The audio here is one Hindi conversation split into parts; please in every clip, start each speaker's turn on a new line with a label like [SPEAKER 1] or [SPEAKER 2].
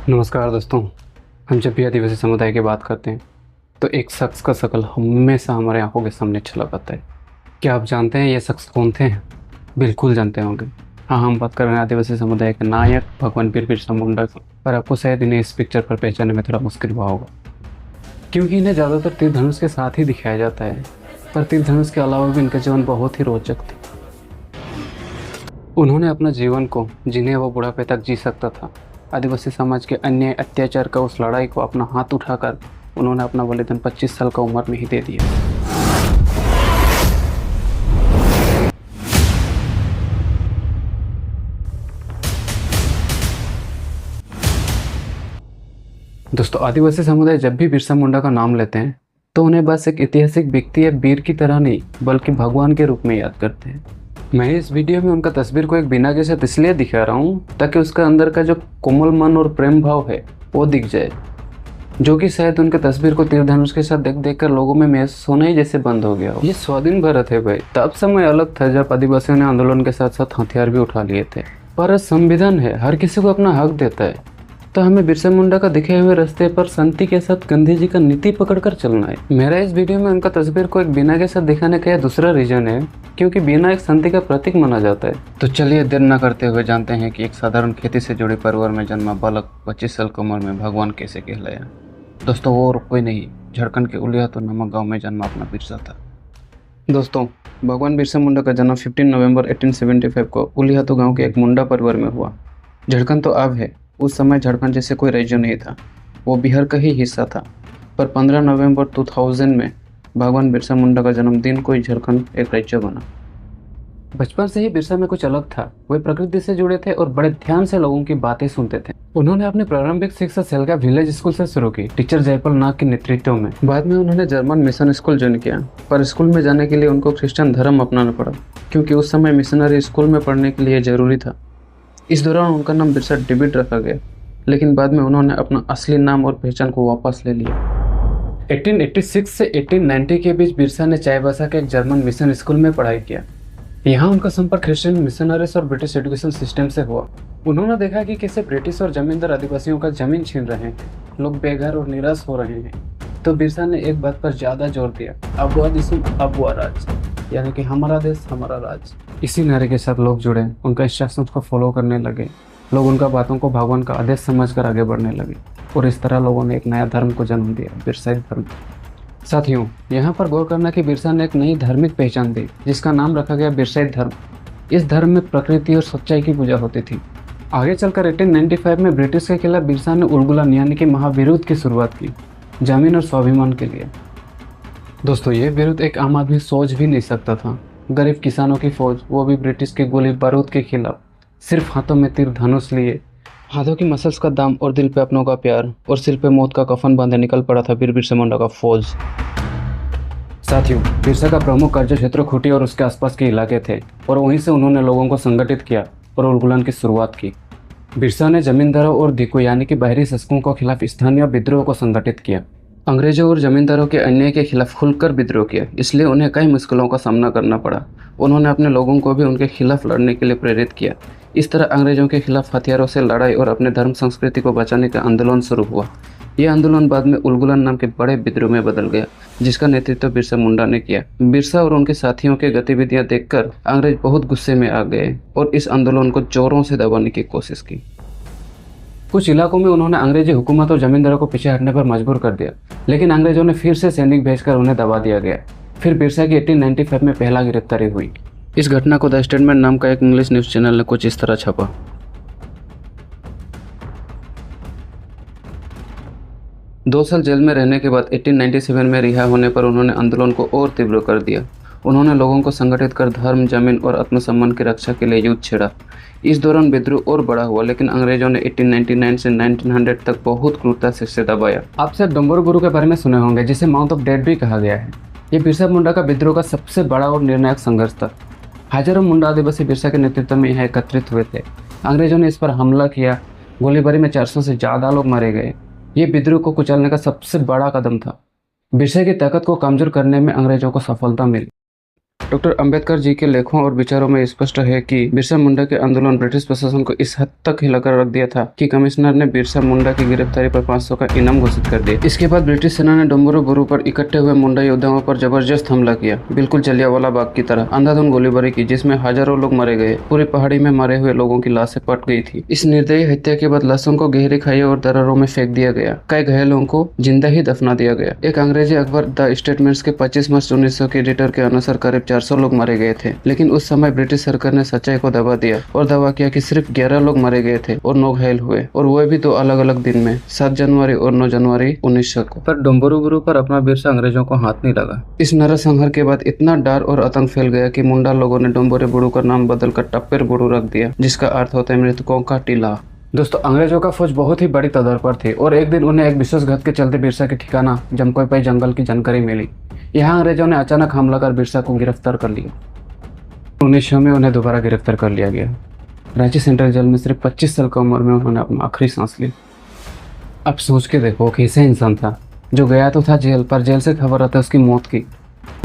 [SPEAKER 1] नमस्कार दोस्तों। हम जब भी आदिवासी समुदाय की बात करते हैं तो एक शख्स का शक्ल हमेशा हमारे आंखों के सामने छलक आता है। क्या आप जानते हैं ये शख्स कौन थे? बिल्कुल जानते होंगे। हाँ, हम बात कर रहे हैं आदिवासी समुदाय के नायक भगवान बिरसा मुंडा की। पर आपको शायद इन्हें इस पिक्चर पर पहचानने में थोड़ा मुश्किल हुआ होगा, क्योंकि इन्हें ज़्यादातर तीर धनुष के साथ ही दिखाया जाता है। पर तीर धनुष के अलावा भी इनका जीवन बहुत ही रोचक था। उन्होंने अपना जीवन को जिन्हें वो बुढ़ापे तक जी सकता था, आदिवासी समाज के अन्य अत्याचार का उस लड़ाई को अपना हाथ उठाकर उन्होंने अपना बलिदान 25 साल का उम्र में ही दे दिया। दोस्तों, आदिवासी समुदाय जब भी बिरसा मुंडा का नाम लेते हैं तो उन्हें बस एक ऐतिहासिक व्यक्ति या वीर की तरह नहीं बल्कि भगवान के रूप में याद करते हैं। मैं इस वीडियो में उनका तस्वीर को एक बिना के साथ इसलिए दिखा रहा हूँ ताकि उसका अंदर का जो कोमल मन और प्रेम भाव है वो दिख जाए, जो कि शायद उनके तस्वीर को तीर धनुष के साथ देख देख कर लोगों में महसूस होना ही जैसे बंद हो गया हो। ये स्वाधीन भारत है भाई। तब समय अलग था जब आदिवासियों ने आंदोलन के साथ साथ हथियार भी उठा लिए थे। पर संविधान है, हर किसी को अपना हक देता है। तो हमें बिरसा मुंडा का दिखे हुए रास्ते पर शांति के साथ गांधी जी का नीति पकड़कर चलना है। मेरा इस वीडियो में उनका तस्वीर को एक बीना के साथ दिखाने का दूसरा रीजन है क्योंकि बीना एक शांति का प्रतीक माना जाता है। तो चलिए देर न करते हुए जानते हैं कि एक साधारण खेती से जुड़े परिवार में जन्मा बालक 25 साल की उम्र में भगवान कैसे कहलाया। दोस्तों, वो और कोई नहीं, झारखंड के उलियातू नामक गाँव में जन्मा अपना बिरसा था। दोस्तों, भगवान बिरसा मुंडा का जन्म 15 नवंबर 1875 को उलियातू गाँव के एक मुंडा परिवार में हुआ। झारखंड तो अब है, उस समय झारखंड जैसे कोई राज्य नहीं था, वो बिहार का ही हिस्सा था। पर 15 नवंबर 2000 में भगवान बिरसा मुंडा का जन्मदिन को ही झारखंड एक राज्य बना। बचपन से ही बिरसा में कुछ अलग था। वे प्रकृति से जुड़े थे और बड़े ध्यान से लोगों की बातें सुनते थे। उन्होंने अपनी प्रारंभिक शिक्षा सेलगा विलेज स्कूल से शुरू की, टीचर जयपाल नाग के नेतृत्व में। बाद में उन्होंने जर्मन मिशन स्कूल ज्वाइन किया, पर स्कूल में जाने के लिए उनको क्रिश्चियन धर्म अपनाना पड़ा क्योंकि उस समय मिशनरी स्कूल में पढ़ने के लिए जरूरी था। इस दौरान उनका नाम बिरसा डेविड रखा गया, लेकिन बाद में उन्होंने अपना असली नाम और पहचान को वापस ले लिया। 1886 से 1890 के बीच बिरसा ने चाईबासा के एक जर्मन मिशन स्कूल में पढ़ाई किया। यहाँ उनका संपर्क क्रिश्चियन मिशनरीज और ब्रिटिश एजुकेशन सिस्टम से हुआ। उन्होंने देखा कि कैसे ब्रिटिश और जमींदार आदिवासियों का जमीन छीन रहे हैं, लोग बेघर और निराश हो रहे हैं। तो बिरसा ने एक बात पर ज्यादा जोर दिया, अबुआ दिसुम अबुआ राज, यानी कि हमारा देश हमारा राज। इसी नारे के साथ लोग जुड़े, उनका इंस्ट्रक्शंस को फॉलो करने लगे। लोग उनका बातों को भगवान का आदेश समझकर आगे बढ़ने लगे और इस तरह लोगों ने एक नया धर्म को जन्म दिया, बिरसाई धर्म। साथियों, यहाँ पर गौर करना कि बिरसा ने एक नई धार्मिक पहचान दी जिसका नाम रखा गया बिरसाई धर्म। इस धर्म में प्रकृति और सच्चाई की पूजा होती थी। आगे चलकर 1895 में ब्रिटिश के खिलाफ बिरसा ने उलगुलान यानी कि महाविरोध की शुरुआत की, जमीन और स्वाभिमान के लिए। दोस्तों, ये विरोध एक आम आदमी सोच भी नहीं सकता था। गरीब किसानों की फौज, वो भी ब्रिटिश के गोली बारूद के खिलाफ, सिर्फ हाथों में तीर धनुष लिए, हाथों की मसल्स का दाम और दिल पे अपनों का प्यार और सिर पे मौत का कफन बांधे निकल पड़ा था बिरसा मुंडा का फौज। साथियों, बिरसा का प्रमुख कार्य क्षेत्र खूंटी और उसके आसपास के इलाके थे और वहीं से उन्होंने लोगों को संगठित किया और उलगुलान की शुरुआत की। बिरसा ने जमींदारों और दिको यानी कि बाहरी शासकों के खिलाफ स्थानीय विद्रोह को संगठित किया। अंग्रेजों और जमींदारों के अन्याय के खिलाफ खुलकर विद्रोह किया, इसलिए उन्हें कई मुश्किलों का सामना करना पड़ा। उन्होंने अपने लोगों को भी उनके खिलाफ लड़ने के लिए प्रेरित किया। इस तरह अंग्रेजों के खिलाफ हथियारों से लड़ाई और अपने धर्म संस्कृति को बचाने का आंदोलन शुरू हुआ। यह आंदोलन बाद में उलगुलान नाम के बड़े विद्रोह में बदल गया, जिसका नेतृत्व बिरसा मुंडा ने किया। बिरसा और उनके साथियों की गतिविधियां देखकर अंग्रेज बहुत गुस्से में आ गए और इस आंदोलन को जोरों से दबाने की कोशिश की। कुछ इलाकों में उन्होंने अंग्रेजी हुकूमत और जमींदारों को पीछे हटने पर मजबूर कर दिया, लेकिन अंग्रेजों ने फिर से सैनिक भेजकर उन्हें दबा दिया गया। फिर बिरसा की 1895 में पहला गिरफ्तारी हुई। इस घटना को द स्टेटमेंट नाम का एक इंग्लिश न्यूज़ चैनल ने कुछ इस तरह छापा। 2 साल जेल में रहने के बाद 1897 में रिहा होने पर उन्होंने आंदोलन को और तीव्र कर दिया। उन्होंने लोगों को संगठित कर धर्म, जमीन और आत्मसम्मान की रक्षा के लिए युद्ध छेड़ा। इस दौरान विद्रोह और बड़ा हुआ, लेकिन अंग्रेजों ने 1899 से 1900 तक बहुत क्रूरता से इसे दबाया। आप शायद डोंगोर गुरु के बारे में सुने होंगे, जिसे माउंट ऑफ डेथ भी कहा गया है। ये बिरसा मुंडा का विद्रोह का सबसे बड़ा और निर्णायक संघर्ष था। हजारों मुंडा आदिवासी बिरसा के नेतृत्व में यहाँ एकत्रित हुए थे। अंग्रेजों ने इस पर हमला किया, गोलीबारी में 400 से ज़्यादा लोग मारे गए। ये विद्रोह को कुचलने का सबसे बड़ा कदम था। बिरसा की ताकत को कमजोर करने में अंग्रेजों को सफलता मिली। डॉक्टर अंबेडकर जी के लेखों और विचारों में स्पष्ट है कि बिरसा मुंडा के आंदोलन ब्रिटिश प्रशासन को इस हद तक हिलाकर रख दिया था कि कमिश्नर ने बिरसा मुंडा की गिरफ्तारी पर 500 का इनाम घोषित कर दिया। इसके बाद ब्रिटिश सेना ने डोम्बरू बुरू पर इकट्ठे हुए मुंडा योद्धाओं पर जबरदस्त हमला किया, बिल्कुल जलियांवाला बाग की तरह अंधाधुंध गोलीबारी की, जिसमें हजारों लोग मारे गए। पूरी पहाड़ी में मारे हुए लोगों की लाशें पट गई थी। इस निर्दयी हत्या के बाद लाशों को गहरी खाई और दरारों में फेंक दिया गया। कई घायलों को जिंदा ही दफना दिया गया। एक अंग्रेजी अखबार द स्टेटमेंट्स के 25 मार्च 1900 के एडिटर के अनुसार करीब 400 लोग मारे गए थे, लेकिन उस समय ब्रिटिश सरकार ने सच्चाई को दबा दिया और दावा किया कि सिर्फ 11 लोग मारे गए थे और 9 घायल हुए, और वो भी 2 अलग अलग दिन में, 7 जनवरी और 9 जनवरी 1900 को। पर डोम्बरू पर अपना बिरसा अंग्रेजों को हाथ नहीं लगा। इस नरसंहार के बाद इतना डर और आतंक फैल गया कि मुंडा लोगों ने डोम्बरू बुरू का नाम बदलकर टप्पेर बुरू रख दिया, जिसका अर्थ होता है मृतकों का टीला। दोस्तों, अंग्रेजों का फौज बहुत ही बड़ी तादाद पर थी और एक दिन उन्हें एक विश्वासघात के चलते बिरसा के ठिकाना जमकोई जंगल की जानकारी मिली। यहाँ अंग्रेजों ने अचानक हमला कर बिरसा को गिरफ्तार कर लिया। 1900 में उन्हें दोबारा गिरफ्तार कर लिया गया। रांची सेंट्रल जेल में सिर्फ 25 साल की उम्र में उन्होंने अपना आखिरी सांस ली। अब सोच के देखो कैसे इंसान था जो गया तो था जेल, पर जेल से खबर आता है उसकी मौत की,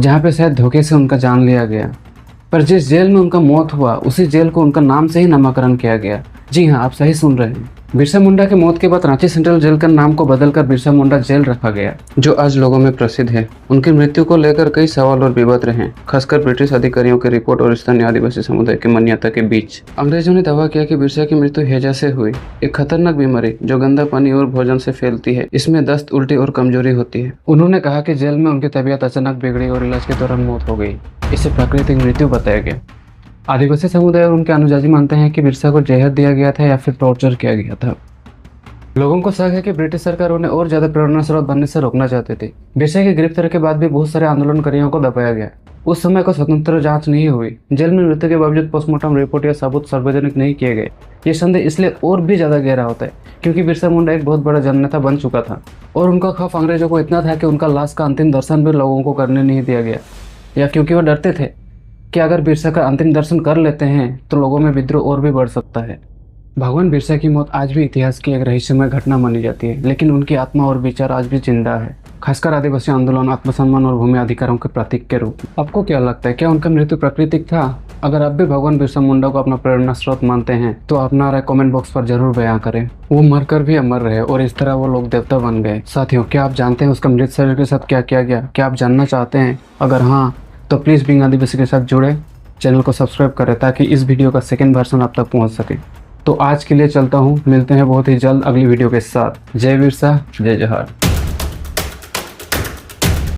[SPEAKER 1] जहाँ पे शायद धोखे से उनका जान लिया गया। पर जिस जेल में उनका मौत हुआ उसी जेल को उनका नाम से ही नामकरण किया गया। जी हाँ, आप सही सुन रहे हैं। बिरसा मुंडा के मौत के बाद रांची सेंट्रल जेल का नाम को बदलकर बिरसा मुंडा जेल रखा गया, जो आज लोगों में प्रसिद्ध है। उनकी मृत्यु को लेकर कई सवाल और विवाद रहे, खासकर ब्रिटिश अधिकारियों की रिपोर्ट और स्थानीय आदिवासी समुदाय की मान्यता के बीच। अंग्रेजों ने दावा किया कि बिरसा की मृत्यु हैजा से हुई, एक खतरनाक बीमारी जो गंदा पानी और भोजन से फैलती है। इसमें दस्त, उल्टी और कमजोरी होती है। उन्होंने कहा कि जेल में उनकी तबीयत अचानक बिगड़ी और इलाज के दौरान मौत हो गई। इसे प्राकृतिक मृत्यु बताया गया। आदिवासी समुदाय और उनके अनुयायी मानते हैं कि बिरसा को जहर दिया गया था या फिर टॉर्चर किया गया था। लोगों को शक है कि ब्रिटिश सरकार उन्हें और ज्यादा प्रेरणा स्रोत बनने से रोकना चाहते थे। बिरसा की गिरफ्तारी के बाद भी बहुत सारे आंदोलनकारियों को दबाया गया। उस समय को स्वतंत्र जांच नहीं हुई। जेल में मृत्यु के बावजूद पोस्टमार्टम रिपोर्ट या सबूत सार्वजनिक नहीं किए गए। ये संदेह इसलिए और भी ज्यादा गहरा होता है क्योंकि बिरसा मुंडा एक बहुत बड़ा जननेता बन चुका था और उनका खौफ अंग्रेजों को इतना था कि उनका लाश का अंतिम दर्शन भी लोगों को करने नहीं दिया गया, या क्योंकि वो डरते थे कि अगर बिरसा का अंतिम दर्शन कर लेते हैं तो लोगों में विद्रोह और भी बढ़ सकता है। भगवान बिरसा की मौत आज भी इतिहास की एक रहस्यमय घटना मानी जाती है, लेकिन उनकी आत्मा और विचार आज भी जिंदा है, खासकर आदिवासी आंदोलन, आत्मसम्मान और भूमि अधिकारों के प्रतीक के रूप में। आपको क्या लगता है, क्या उनका मृत्यु प्राकृतिक था? अगर आप भी भगवान बिरसा मुंडा को अपना प्रेरणा स्रोत मानते हैं तो अपना राय कमेंट बॉक्स पर जरूर बयां करें। वो मरकर भी अमर रहे और इस तरह वो लोग देवता बन गए। साथियों, क्या आप जानते हैं उसका मृत शरीर के साथ क्या किया गया? क्या आप जानना चाहते हैं? अगर हाँ, तो प्लीज़ बीइंग आदिवासी के साथ जुड़े, चैनल को सब्सक्राइब करें ताकि इस वीडियो का सेकंड वर्जन आप तक पहुंच सके। तो आज के लिए चलता हूं, मिलते हैं बहुत ही जल्द अगली वीडियो के साथ। जय बिरसा, जय जोहार।